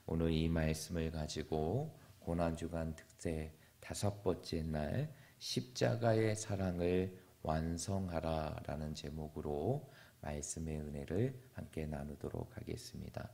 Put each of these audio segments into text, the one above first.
오늘 이 말씀을 가지고 고난주간 특세 5번째 날 십자가의 사랑을 완성하라라는 제목으로 말씀의 은혜를 함께 나누도록 하겠습니다.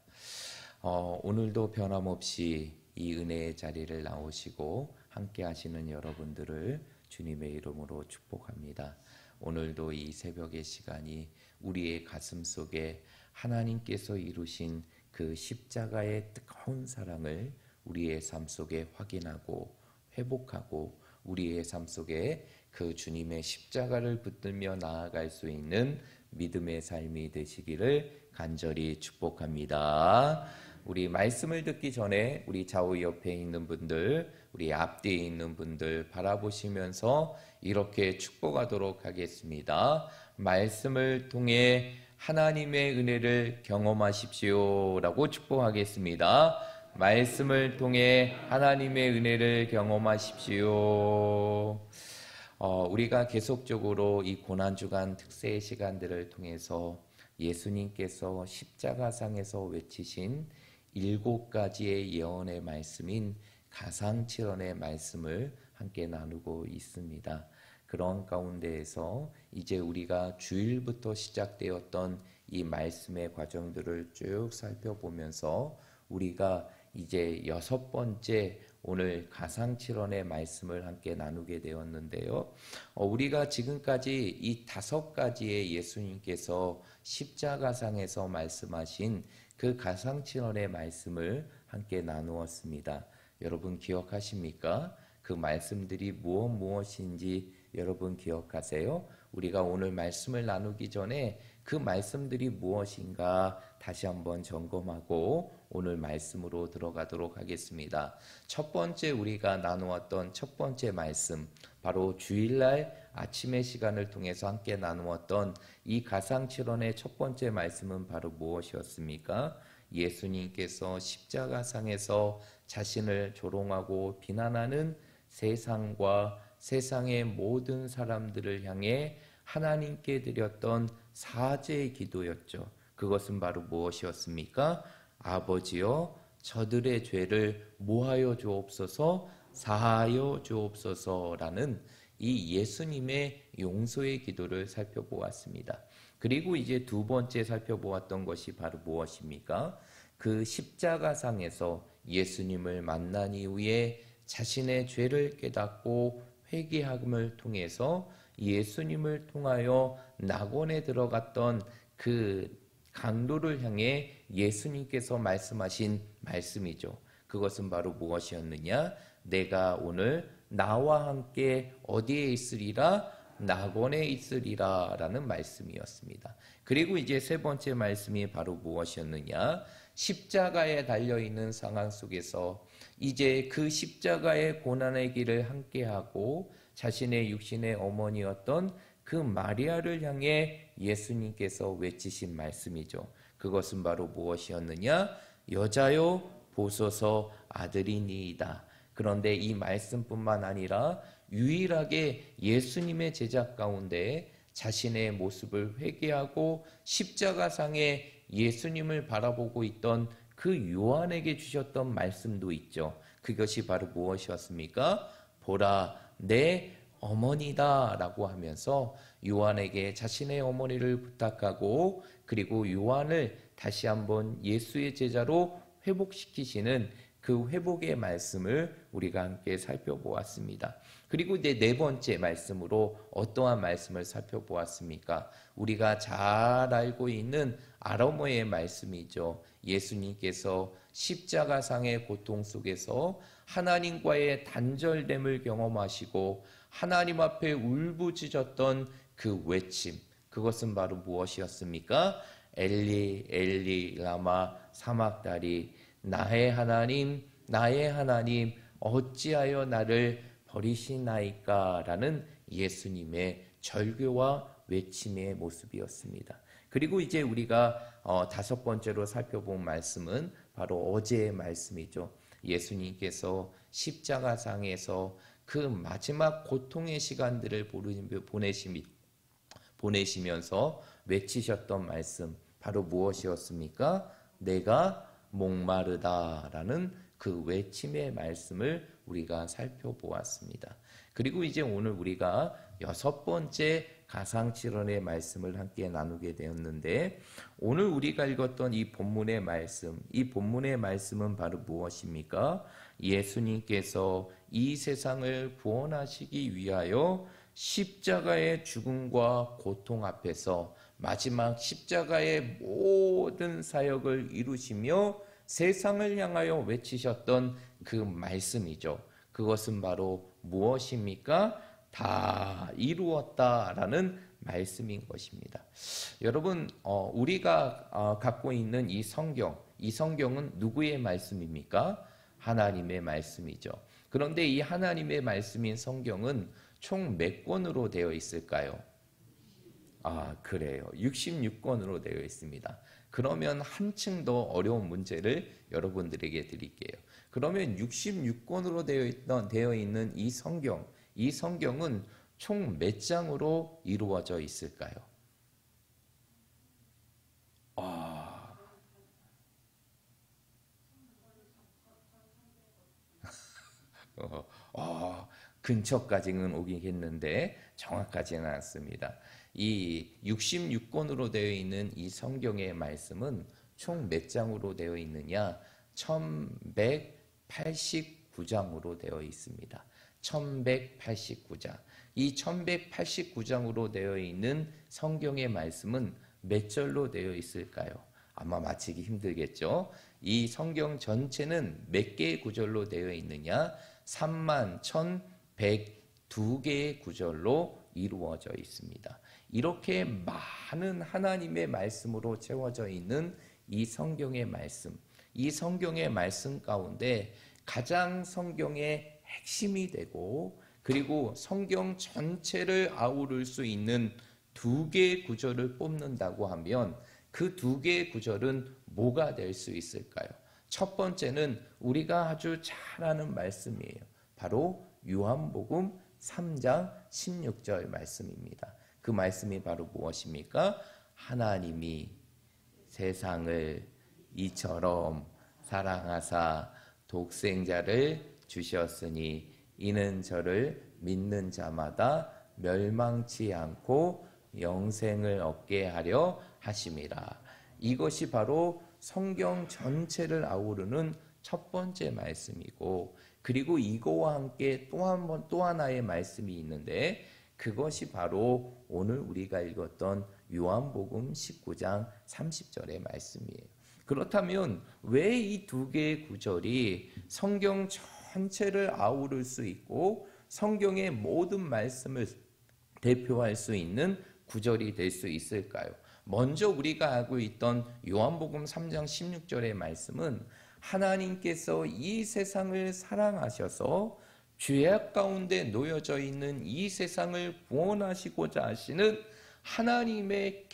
오늘도 변함없이 이 은혜의 자리를 나오시고 함께 하시는 여러분들을 주님의 이름으로 축복합니다. 오늘도 이 새벽의 시간이 우리의 가슴 속에 하나님께서 이루신 그 십자가의 뜨거운 사랑을 우리의 삶 속에 확인하고 회복하고 우리의 삶 속에 그 주님의 십자가를 붙들며 나아갈 수 있는 믿음의 삶이 되시기를 간절히 축복합니다. 우리 말씀을 듣기 전에 우리 좌우 옆에 있는 분들, 우리 앞뒤에 있는 분들 바라보시면서 이렇게 축복하도록 하겠습니다. 말씀을 통해 하나님의 은혜를 경험하십시오 라고 축복하겠습니다. 말씀을 통해 하나님의 은혜를 경험하십시오. 우리가 계속적으로 이 고난주간 특세의 시간들을 통해서 예수님께서 십자가상에서 외치신 7가지의 예언의 말씀인 가상칠언의 말씀을 함께 나누고 있습니다. 그런 가운데에서 이제 우리가 주일부터 시작되었던 이 말씀의 과정들을 쭉 살펴보면서 우리가 이제 6번째 오늘 가상칠언의 말씀을 함께 나누게 되었는데요. 우리가 지금까지 이 5가지의 예수님께서 십자가상에서 말씀하신 그 가상칠언의 말씀을 함께 나누었습니다. 여러분 기억하십니까? 그 말씀들이 무엇인지 여러분 기억하세요? 우리가 오늘 말씀을 나누기 전에 그 말씀들이 무엇인가 다시 한번 점검하고 오늘 말씀으로 들어가도록 하겠습니다. 첫 번째 우리가 나누었던 첫 번째 말씀, 바로 주일날 아침의 시간을 통해서 함께 나누었던 이 가상칠언의 첫 번째 말씀은 바로 무엇이었습니까? 예수님께서 십자가상에서 자신을 조롱하고 비난하는 세상과 세상의 모든 사람들을 향해 하나님께 드렸던 사죄의 기도였죠. 그것은 바로 무엇이었습니까? 아버지여, 저들의 죄를 모하여 주옵소서, 사하여 주옵소서라는 이 예수님의 용서의 기도를 살펴보았습니다. 그리고 이제 두 번째 살펴보았던 것이 바로 무엇입니까? 그 십자가상에서 예수님을 만난 이후에 자신의 죄를 깨닫고 회개함을 통해서 예수님을 통하여 낙원에 들어갔던 그 강도를 향해 예수님께서 말씀하신 말씀이죠. 그것은 바로 무엇이었느냐? 내가 오늘 나와 함께 어디에 있으리라? 낙원에 있으리라 라는 말씀이었습니다. 그리고 이제 세 번째 말씀이 바로 무엇이었느냐? 십자가에 달려있는 상황 속에서 이제 그 십자가의 고난의 길을 함께하고 자신의 육신의 어머니였던 그 마리아를 향해 예수님께서 외치신 말씀이죠. 그것은 바로 무엇이었느냐? 여자여 보소서 아들이니이다. 그런데 이 말씀뿐만 아니라 유일하게 예수님의 제자 가운데 자신의 모습을 회개하고 십자가상에 예수님을 바라보고 있던 그 요한에게 주셨던 말씀도 있죠. 그것이 바로 무엇이었습니까? 보라, 내 어머니다 라고 하면서 요한에게 자신의 어머니를 부탁하고 그리고 요한을 다시 한번 예수의 제자로 회복시키시는 그 회복의 말씀을 우리가 함께 살펴보았습니다. 그리고 이제 네 번째 말씀으로 어떠한 말씀을 살펴보았습니까? 우리가 잘 알고 있는 아람어의 말씀이죠. 예수님께서 십자가상의 고통 속에서 하나님과의 단절됨을 경험하시고 하나님 앞에 울부짖었던 그 외침, 그것은 바로 무엇이었습니까? 엘리 엘리 라마 사막다리, 나의 하나님 어찌하여 나를 버리시나이까 라는 예수님의 절규와 외침의 모습이었습니다. 그리고 이제 우리가 5번째로 살펴본 말씀은 바로 어제의 말씀이죠. 예수님께서 십자가상에서 그 마지막 고통의 시간들을 보내시면서 외치셨던 말씀, 바로 무엇이었습니까? 내가 목마르다라는 그 외침의 말씀을 우리가 살펴보았습니다. 그리고 이제 오늘 우리가 6번째 가상칠언의 말씀을 함께 나누게 되었는데, 오늘 우리가 읽었던 이 본문의 말씀, 이 본문의 말씀은 바로 무엇입니까? 예수님께서 이 세상을 구원하시기 위하여 십자가의 죽음과 고통 앞에서 마지막 십자가의 모든 사역을 이루시며 세상을 향하여 외치셨던 그 말씀이죠. 그것은 바로 무엇입니까? 다 이루었다라는 말씀인 것입니다. 여러분, 우리가 갖고 있는 이 성경은 누구의 말씀입니까? 하나님의 말씀이죠. 그런데 이 하나님의 말씀인 성경은 총 몇 권으로 되어 있을까요? 그래요. 66권으로 되어 있습니다. 그러면 한층 더 어려운 문제를 여러분들에게 드릴게요. 그러면 66권으로 되어 있는 이 성경은 총 몇 장으로 이루어져 있을까요? 근처까지는 오긴 했는데 정확하지는 않습니다. 이 66권으로 되어 있는 이 성경의 말씀은 총 몇 장으로 되어 있느냐? 1189장으로 되어 있습니다. 1189장. 이 1189장으로 되어 있는 성경의 말씀은 몇 절로 되어 있을까요? 아마 맞히기 힘들겠죠. 이 성경 전체는 몇 개의 구절로 되어 있느냐? 31,102개의 구절로 이루어져 있습니다. 이렇게 많은 하나님의 말씀으로 채워져 있는 이 성경의 말씀, 이 성경의 말씀 가운데 가장 성경의 핵심이 되고, 그리고 성경 전체를 아우를 수 있는 2개의 구절을 뽑는다고 하면 그 2개의 구절은 뭐가 될 수 있을까요? 첫 번째는 우리가 아주 잘 아는 말씀이에요. 바로 요한복음 3장 16절 말씀입니다. 그 말씀이 바로 무엇입니까? 하나님이 세상을 이처럼 사랑하사 독생자를 주셨으니 이는 저를 믿는 자마다 멸망치 않고 영생을 얻게 하려 하심이라. 이것이 바로 성경 전체를 아우르는 첫 번째 말씀이고, 그리고 이거와 함께 또 하나의 말씀이 있는데, 그것이 바로 오늘 우리가 읽었던 요한복음 19장 30절의 말씀이에요. 그렇다면 왜 이 2개의 구절이 성경 전체를 아우를 수 있고 성경의 모든 말씀을 대표할 수 있는 구절이 될 수 있을까요? 먼저 우리가 알고 있던 요한복음 3장 16절의 말씀은 하나님께서 이 세상을 사랑하셔서 죄악 가운데 놓여져 있는 이 세상을 구원하시고자 하시는 하나님의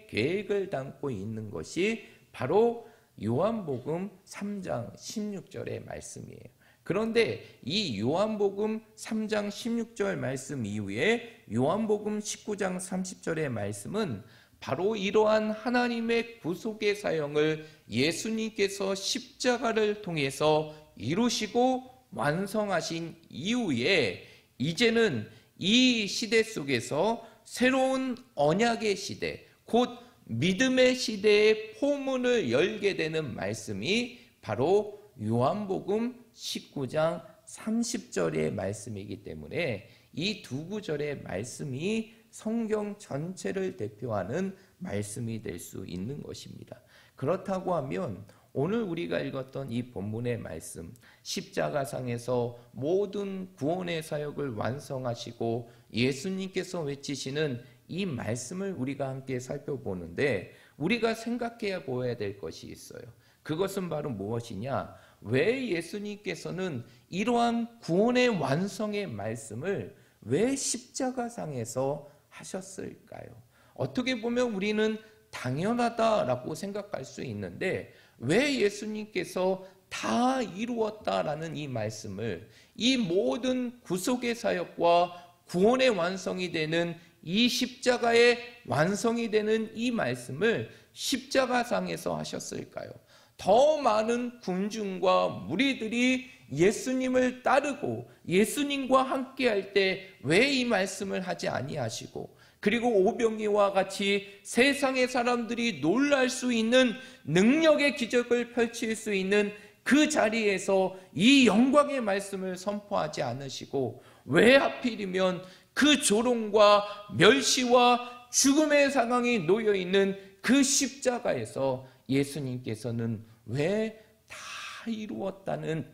계획을 담고 있는 것이 바로 요한복음 3장 16절의 말씀이에요. 그런데 이 요한복음 3장 16절 말씀 이후에 요한복음 19장 30절의 말씀은 바로 이러한 하나님의 구속의 사역을 예수님께서 십자가를 통해서 이루시고 완성하신 이후에 이제는 이 시대 속에서 새로운 언약의 시대, 곧 믿음의 시대의 포문을 열게 되는 말씀이 바로 요한복음 19장 30절의 말씀이기 때문에 이 2구절의 말씀이 성경 전체를 대표하는 말씀이 될 수 있는 것입니다. 그렇다고 하면 오늘 우리가 읽었던 이 본문의 말씀, 십자가상에서 모든 구원의 사역을 완성하시고 예수님께서 외치시는 이 말씀을 우리가 함께 살펴보는데, 우리가 생각해 보아야 될 것이 있어요. 그것은 바로 무엇이냐? 왜 예수님께서는 이러한 구원의 완성의 말씀을 왜 십자가상에서 하셨을까요? 어떻게 보면 우리는 당연하다라고 생각할 수 있는데, 왜 예수님께서 다 이루었다라는 이 말씀을, 이 모든 구속의 사역과 구원의 완성이 되는 이 십자가의 완성이 되는 이 말씀을 십자가상에서 하셨을까요? 더 많은 군중과 무리들이 예수님을 따르고 예수님과 함께할 때 왜 이 말씀을 하지 아니하시고, 그리고 오병이와 같이 세상의 사람들이 놀랄 수 있는 능력의 기적을 펼칠 수 있는 그 자리에서 이 영광의 말씀을 선포하지 않으시고, 왜 하필이면 그 조롱과 멸시와 죽음의 상황이 놓여 있는 그 십자가에서 예수님께서는 왜 다 이루었다는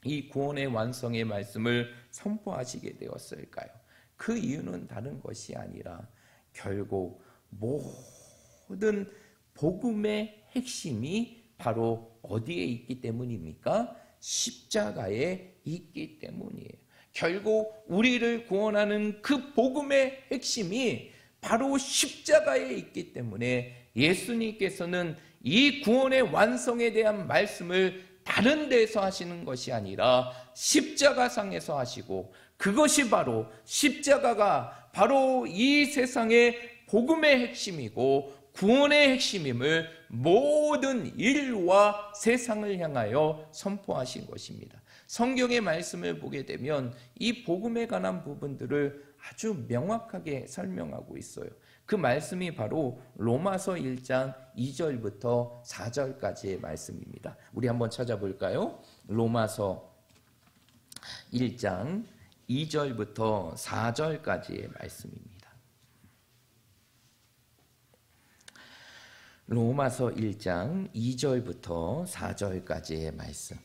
이 구원의 완성의 말씀을 선포하시게 되었을까요? 그 이유는 다른 것이 아니라 결국 모든 복음의 핵심이 바로 어디에 있기 때문입니까? 십자가에 있기 때문이에요. 결국 우리를 구원하는 그 복음의 핵심이 바로 십자가에 있기 때문에 예수님께서는 이 구원의 완성에 대한 말씀을 다른 데서 하시는 것이 아니라 십자가상에서 하시고, 그것이 바로 십자가가 바로 이 세상의 복음의 핵심이고 구원의 핵심임을 모든 인류와 세상을 향하여 선포하신 것입니다. 성경의 말씀을 보게 되면 이 복음에 관한 부분들을 아주 명확하게 설명하고 있어요. 그 말씀이 바로 로마서 1장 2절부터 4절까지의 말씀입니다. 우리 한번 찾아볼까요? 로마서 1장 2절부터 4절까지의 말씀입니다. 로마서 1장 2절부터 4절까지의 말씀.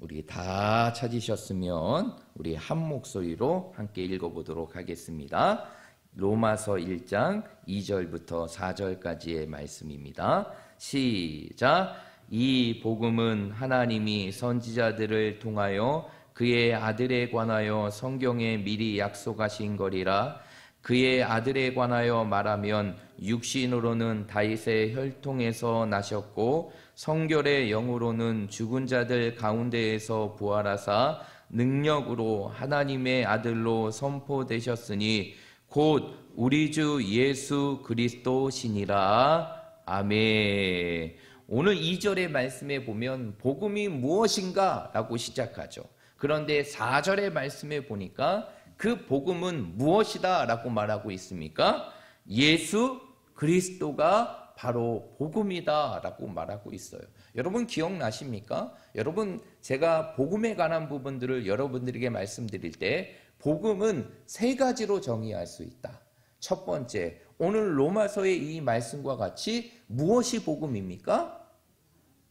우리 다 찾으셨으면 우리 한 목소리로 함께 읽어보도록 하겠습니다. 로마서 1장 2절부터 4절까지의 말씀입니다. 시작. 이 복음은 하나님이 선지자들을 통하여 그의 아들에 관하여 성경에 미리 약속하신 거리라. 그의 아들에 관하여 말하면 육신으로는 다윗의 혈통에서 나셨고 성결의 영으로는 죽은 자들 가운데에서 부활하사 능력으로 하나님의 아들로 선포되셨으니 곧 우리 주 예수 그리스도시니라. 아멘. 오늘 2절의 말씀에 보면 복음이 무엇인가 라고 시작하죠. 그런데 4절의 말씀에 보니까 그 복음은 무엇이다 라고 말하고 있습니까? 예수 그리스도가 바로 복음이다 라고 말하고 있어요. 여러분 기억나십니까? 여러분, 제가 복음에 관한 부분들을 여러분들에게 말씀드릴 때 복음은 세 가지로 정의할 수 있다. 첫 번째, 오늘 로마서의 이 말씀과 같이 무엇이 복음입니까?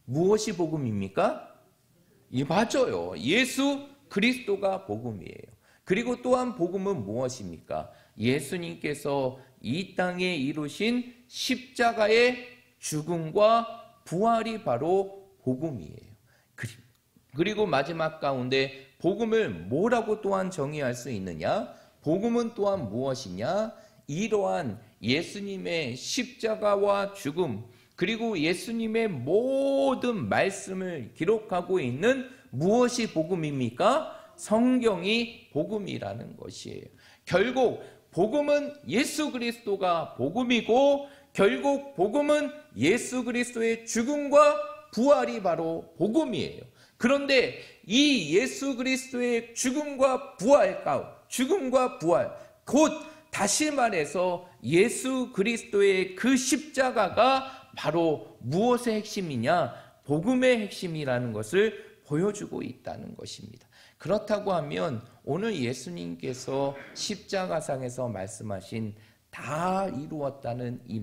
무엇이 복음입니까? 맞아요. 예수 그리스도가 복음이에요. 그리고 또한 복음은 무엇입니까? 예수님께서 이 땅에 이루신 십자가의 죽음과 부활이 바로 복음이에요. 그리고 마지막 가운데 복음을 뭐라고 또한 정의할 수 있느냐? 복음은 또한 무엇이냐? 이러한 예수님의 십자가와 죽음, 그리고 예수님의 모든 말씀을 기록하고 있는 무엇이 복음입니까? 성경이 복음이라는 것이에요. 결국 복음은 예수 그리스도가 복음이고, 결국 복음은 예수 그리스도의 죽음과 부활이 바로 복음이에요. 그런데 이 예수 그리스도의 죽음과 부활, 곧 다시 말해서 예수 그리스도의 그 십자가가 바로 무엇의 핵심이냐? 복음의 핵심이라는 것을 보여주고 있다는 것입니다. 그렇다고 하면 오늘 예수님께서 십자가상에서 말씀하신 다 이루었다는 이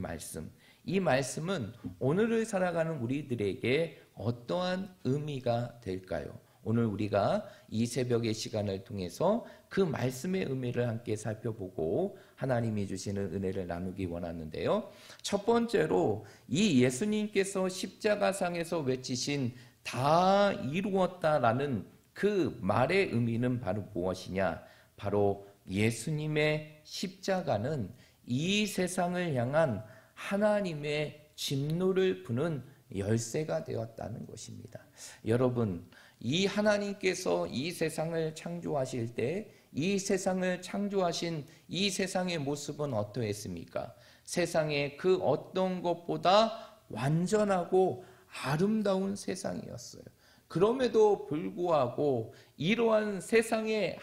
말씀은 오늘을 살아가는 우리들에게 어떠한 의미가 될까요? 오늘 우리가 이 새벽의 시간을 통해서 그 말씀의 의미를 함께 살펴보고 하나님이 주시는 은혜를 나누기 원하는데요. 첫 번째로 이 예수님께서 십자가상에서 외치신 다 이루었다라는 그 말의 의미는 바로 무엇이냐? 바로 예수님의 십자가는 이 세상을 향한 하나님의 진노를 부는 열쇠가 되었다는 것입니다. 여러분, 이 하나님께서 이 세상을 창조하실 때 이 세상을 창조하신 이 세상의 모습은 어떠했습니까? 세상의 그 어떤 것보다 완전하고 아름다운 세상이었어요. 그럼에도 불구하고 이러한 세상에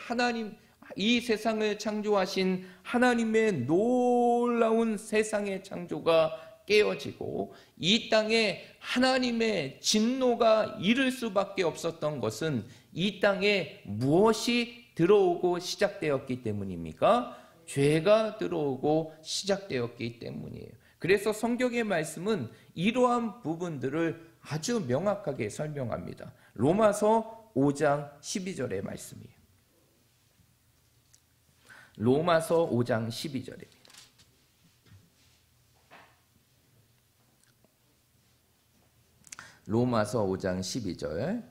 이 세상을 창조하신 하나님의 놀라운 세상의 창조가 깨어지고 이 땅에 하나님의 진노가 이를 수밖에 없었던 것은 이 땅에 무엇이 들어오고 시작되었기 때문입니까? 죄가 들어오고 시작되었기 때문이에요. 그래서 성경의 말씀은 이러한 부분들을 아주 명확하게 설명합니다. 로마서 5장 12절의 말씀이에요. 로마서 5장 12절입니다. 로마서 5장 12절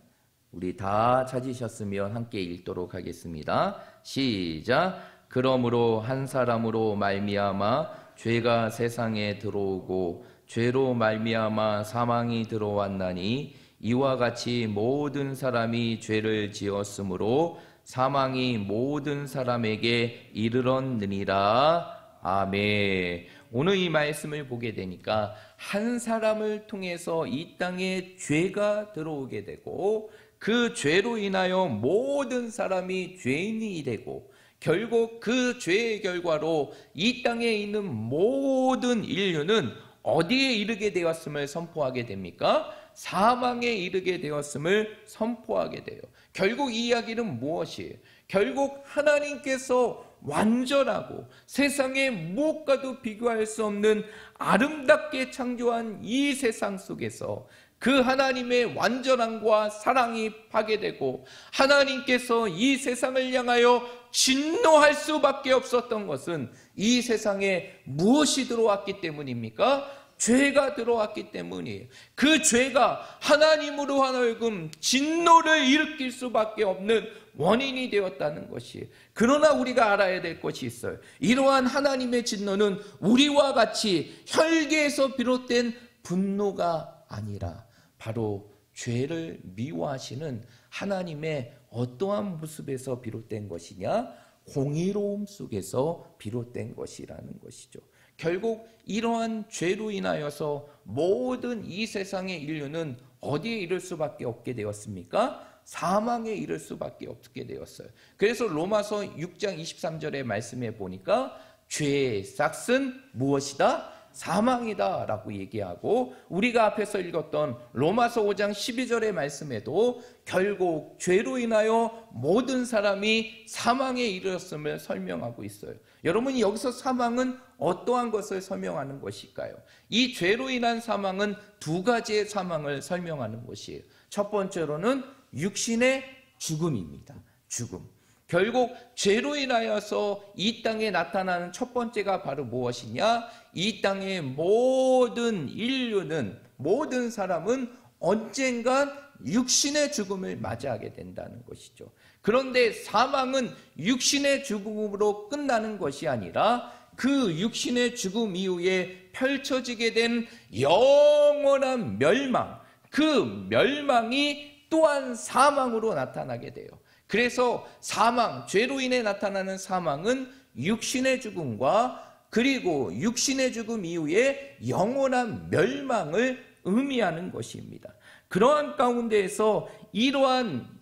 우리 다 찾으셨으면 함께 읽도록 하겠습니다. 시작. 그러므로 한 사람으로 말미암아 죄가 세상에 들어오고 죄로 말미암아 사망이 들어왔나니 이와 같이 모든 사람이 죄를 지었으므로 사망이 모든 사람에게 이르렀느니라. 아멘. 오늘 이 말씀을 보게 되니까 한 사람을 통해서 이 땅에 죄가 들어오게 되고 그 죄로 인하여 모든 사람이 죄인이 되고 결국 그 죄의 결과로 이 땅에 있는 모든 인류는 어디에 이르게 되었음을 선포하게 됩니까? 사망에 이르게 되었음을 선포하게 돼요. 결국 이 이야기는 무엇이에요? 결국 하나님께서 완전하고 세상의 무엇과도 비교할 수 없는 아름답게 창조한 이 세상 속에서 그 하나님의 완전함과 사랑이 파괴되고 하나님께서 이 세상을 향하여 진노할 수밖에 없었던 것은 이 세상에 무엇이 들어왔기 때문입니까? 죄가 들어왔기 때문이에요. 그 죄가 하나님으로 하여금 진노를 일으킬 수밖에 없는 원인이 되었다는 것이에요. 그러나 우리가 알아야 될 것이 있어요. 이러한 하나님의 진노는 우리와 같이 혈기에서 비롯된 분노가 아니라 바로 죄를 미워하시는 하나님의 어떠한 모습에서 비롯된 것이냐? 공의로움 속에서 비롯된 것이라는 것이죠. 결국 이러한 죄로 인하여서 모든 이 세상의 인류는 어디에 이를 수밖에 없게 되었습니까? 사망에 이를 수밖에 없게 되었어요. 그래서 로마서 6장 23절의 말씀에 보니까 죄의 싹은 무엇이다? 사망이다 라고 얘기하고 우리가 앞에서 읽었던 로마서 5장 12절의 말씀에도 결국 죄로 인하여 모든 사람이 사망에 이르렀음을 설명하고 있어요. 여러분이 여기서 사망은 어떠한 것을 설명하는 것일까요? 이 죄로 인한 사망은 두 가지의 사망을 설명하는 것이에요. 첫 번째로는 육신의 죽음입니다. 죽음. 결국 죄로 인하여서 이 땅에 나타나는 첫 번째가 바로 무엇이냐? 이 땅의 모든 인류는, 모든 사람은 언젠간 육신의 죽음을 맞이하게 된다는 것이죠. 그런데 사망은 육신의 죽음으로 끝나는 것이 아니라 그 육신의 죽음 이후에 펼쳐지게 된 영원한 멸망, 그 멸망이 또한 사망으로 나타나게 돼요. 그래서 사망, 죄로 인해 나타나는 사망은 육신의 죽음과 그리고 육신의 죽음 이후에 영원한 멸망을 의미하는 것입니다. 그러한 가운데에서 이러한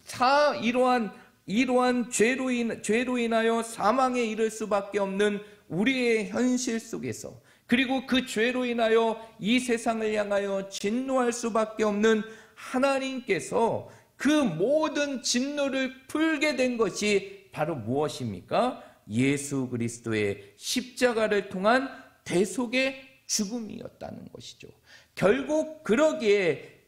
죄로 인하여 사망에 이를 수밖에 없는 우리의 현실 속에서 그리고 그 죄로 인하여 이 세상을 향하여 진노할 수밖에 없는 하나님께서 그 모든 진노를 풀게 된 것이 바로 무엇입니까? 예수 그리스도의 십자가를 통한 대속의 죽음이었다는 것이죠. 결국 그러기에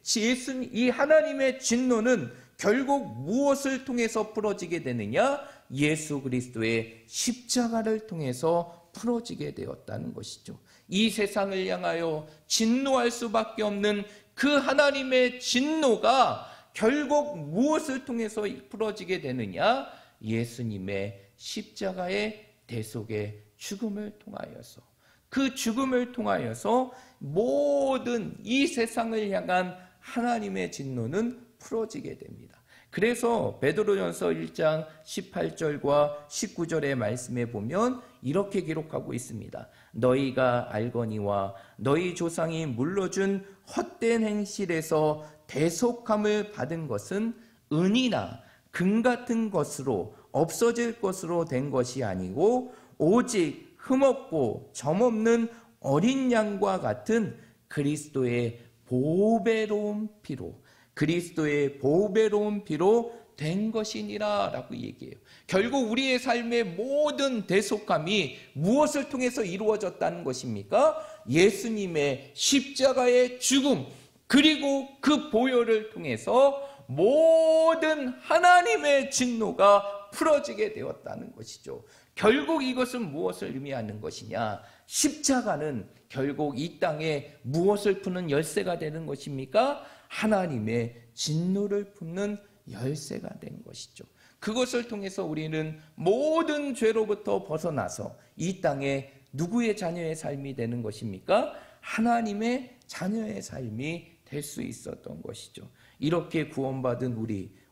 이 하나님의 진노는 결국 무엇을 통해서 풀어지게 되느냐? 예수 그리스도의 십자가를 통해서 풀어지게 되었다는 것이죠. 이 세상을 향하여 진노할 수밖에 없는 그 하나님의 진노가 결국 무엇을 통해서 풀어지게 되느냐? 예수님의 십자가의 대속의 죽음을 통하여서 그 죽음을 통하여서 모든 이 세상을 향한 하나님의 진노는 풀어지게 됩니다. 그래서 베드로전서 1장 18절과 19절의 말씀에 보면 이렇게 기록하고 있습니다. 너희가 알거니와 너희 조상이 물러준 헛된 행실에서 대속함을 받은 것은 은이나 금 같은 것으로 없어질 것으로 된 것이 아니고 오직 흠없고 점없는 어린 양과 같은 그리스도의 보배로운 피로, 그리스도의 보배로운 피로 된 것이니라 라고 얘기해요. 결국 우리의 삶의 모든 대속함이 무엇을 통해서 이루어졌다는 것입니까? 예수님의 십자가의 죽음, 그리고 그 보혈을 통해서 모든 하나님의 진노가 풀어지게 되었다는 것이죠. 결국 이것은 무엇을 의미하는 것이냐? 십자가는 결국 이 땅에 무엇을 푸는 열쇠가 되는 것입니까? 하나님의 진노를 품는 열쇠가 된 것이죠. 그것을 통해서 우리는 모든 죄로부터 벗어나서 이 땅에 누구의 자녀의 삶이 되는 것입니까? 하나님의 자녀의 삶이 될 수 있었던 것이죠. 이렇게 구원받은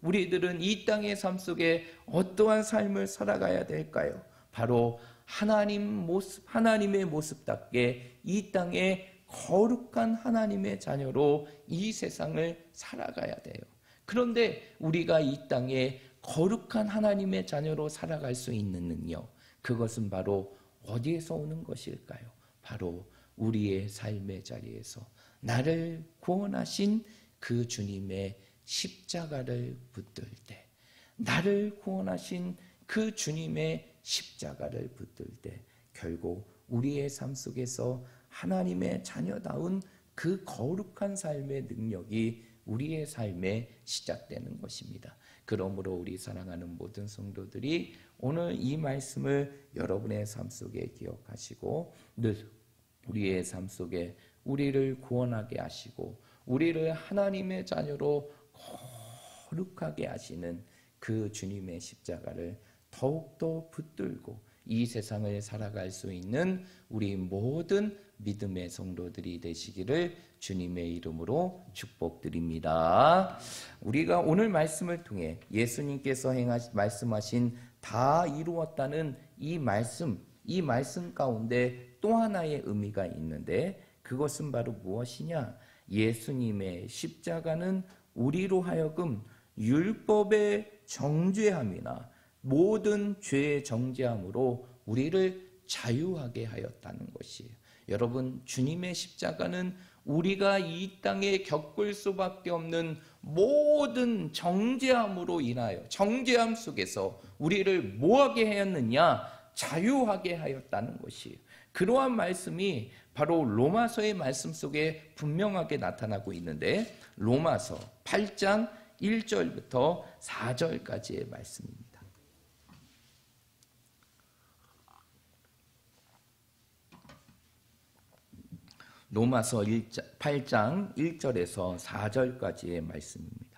우리들은 이 땅의 삶 속에 어떠한 삶을 살아가야 될까요? 바로 하나님의 모습답게 이 땅에 거룩한 하나님의 자녀로 이 세상을 살아가야 돼요. 그런데 우리가 이 땅에 거룩한 하나님의 자녀로 살아갈 수 있는 능력, 그것은 바로 어디에서 오는 것일까요? 바로 우리의 삶의 자리에서 나를 구원하신 그 주님의 십자가를 붙들 때, 나를 구원하신 그 주님의 십자가를 붙들 때 결국 우리의 삶 속에서 하나님의 자녀다운 그 거룩한 삶의 능력이 우리의 삶에 시작되는 것입니다. 그러므로 우리 사랑하는 모든 성도들이 오늘 이 말씀을 여러분의 삶 속에 기억하시고 늘 우리의 삶 속에 우리를 구원하게 하시고 우리를 하나님의 자녀로 거룩하게 하시는 그 주님의 십자가를 더욱더 붙들고 이 세상을 살아갈 수 있는 우리 모든 믿음의 성도들이 되시기를 주님의 이름으로 축복드립니다. 우리가 오늘 말씀을 통해 예수님께서 말씀하신 다 이루었다는 이 말씀 가운데 또 하나의 의미가 있는데 그것은 바로 무엇이냐? 예수님의 십자가는 우리로 하여금 율법의 정죄함이나 모든 죄의 정죄함으로 우리를 자유하게 하였다는 것이에요. 여러분, 주님의 십자가는 우리가 이 땅에 겪을 수밖에 없는 모든 정죄함으로 인하여 정죄함 속에서 우리를 뭐하게 하였느냐? 자유하게 하였다는 것이에요. 그러한 말씀이 바로 로마서의 말씀 속에 분명하게 나타나고 있는데 로마서 8장 1절부터 4절까지의 말씀입니다. 로마서 8장 1절에서 4절까지의 말씀입니다.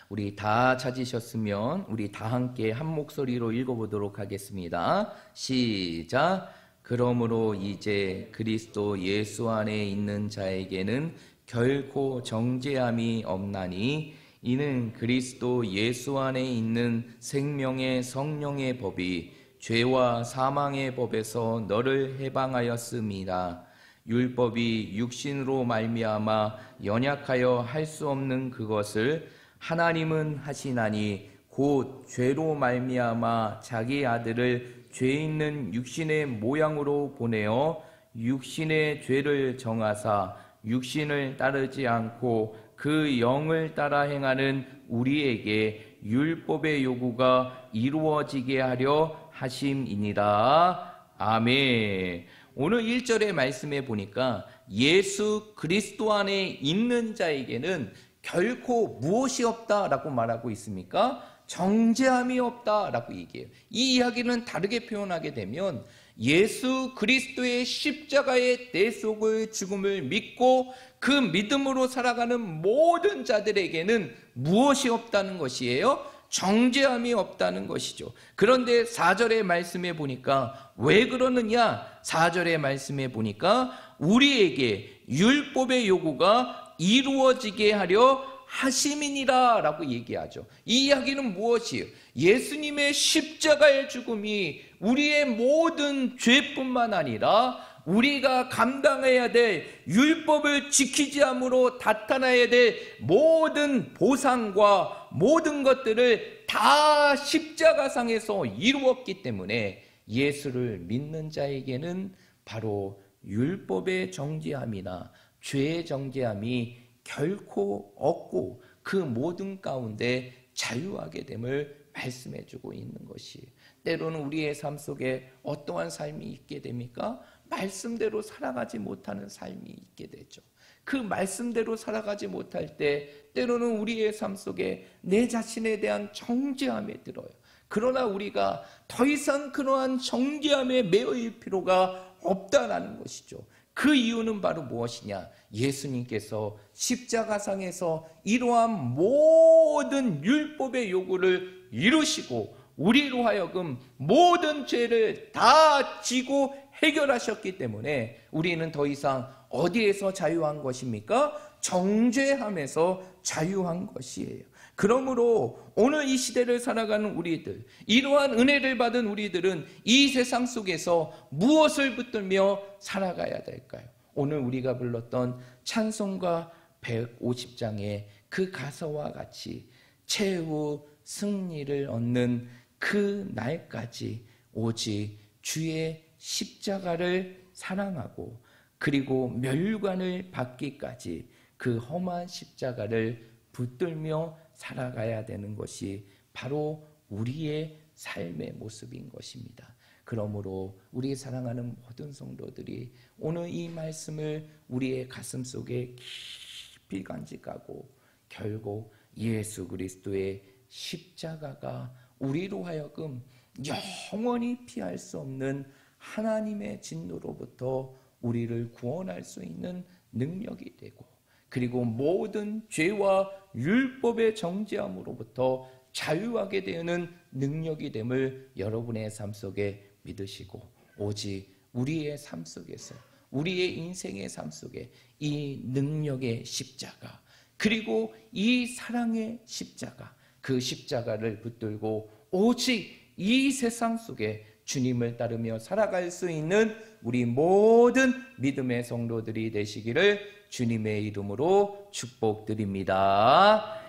우리 다 찾으셨으면 우리 다 함께 한 목소리로 읽어보도록 하겠습니다. 시작. 그러므로 이제 그리스도 예수 안에 있는 자에게는 결코 정죄함이 없나니 이는 그리스도 예수 안에 있는 생명의 성령의 법이 죄와 사망의 법에서 너를 해방하였음이라. 율법이 육신으로 말미암아 연약하여 할 수 없는 그것을 하나님은 하시나니 곧 죄로 말미암아 자기 아들을 죄 있는 육신의 모양으로 보내어 육신의 죄를 정하사 육신을 따르지 않고 그 영을 따라 행하는 우리에게 율법의 요구가 이루어지게 하려 하심이니라. 아멘. 오늘 1절의 말씀에 보니까 예수 그리스도 안에 있는 자에게는 결코 무엇이 없다라고 말하고 있습니까? 정죄함이 없다라고 얘기해요. 이 이야기는 다르게 표현하게 되면 예수 그리스도의 십자가의 대속의 죽음을 믿고 그 믿음으로 살아가는 모든 자들에게는 무엇이 없다는 것이에요? 정죄함이 없다는 것이죠. 그런데 4절의 말씀에 보니까 왜 그러느냐? 4절의 말씀에 보니까 우리에게 율법의 요구가 이루어지게 하려 하심이니라 라고 얘기하죠. 이 이야기는 무엇이에요? 예수님의 십자가의 죽음이 우리의 모든 죄뿐만 아니라 우리가 감당해야 될 율법을 지키지 함으로 나타나야 될 모든 보상과 모든 것들을 다 십자가상에서 이루었기 때문에 예수를 믿는 자에게는 바로 율법의 정죄함이나 죄의 정죄함이 결코 없고 그 모든 가운데 자유하게 됨을 말씀해주고 있는 것이에요. 때로는 우리의 삶 속에 어떠한 삶이 있게 됩니까? 말씀대로 살아가지 못하는 삶이 있게 되죠. 그 말씀대로 살아가지 못할 때 때로는 우리의 삶 속에 내 자신에 대한 정죄함에 들어요. 그러나 우리가 더 이상 그러한 정죄함에 매여일 필요가 없다라는 것이죠. 그 이유는 바로 무엇이냐? 예수님께서 십자가상에서 이러한 모든 율법의 요구를 이루시고 우리로 하여금 모든 죄를 다 지고 해결하셨기 때문에 우리는 더 이상 어디에서 자유한 것입니까? 정죄함에서 자유한 것이에요. 그러므로 오늘 이 시대를 살아가는 우리들, 이러한 은혜를 받은 우리들은 이 세상 속에서 무엇을 붙들며 살아가야 될까요? 오늘 우리가 불렀던 찬송가 150장의 그 가사와 같이 최후 승리를 얻는 그 날까지 오직 주의 십자가를 사랑하고 그리고 멸관을 받기까지 그 험한 십자가를 붙들며 살아가야 되는 것이 바로 우리의 삶의 모습인 것입니다. 그러므로 우리 사랑하는 모든 성도들이 오늘 이 말씀을 우리의 가슴 속에 깊이 간직하고 결국 예수 그리스도의 십자가가 우리로 하여금 영원히 피할 수 없는 하나님의 진노로부터 우리를 구원할 수 있는 능력이 되고 그리고 모든 죄와 율법의 정죄함으로부터 자유하게 되는 능력이 됨을 여러분의 삶 속에 믿으시고 오직 우리의 삶 속에서 우리의 인생의 삶 속에 이 능력의 십자가 그리고 이 사랑의 십자가 그 십자가를 붙들고 오직 이 세상 속에 주님을 따르며 살아갈 수 있는 우리 모든 믿음의 성도들이 되시기를 주님의 이름으로 축복드립니다.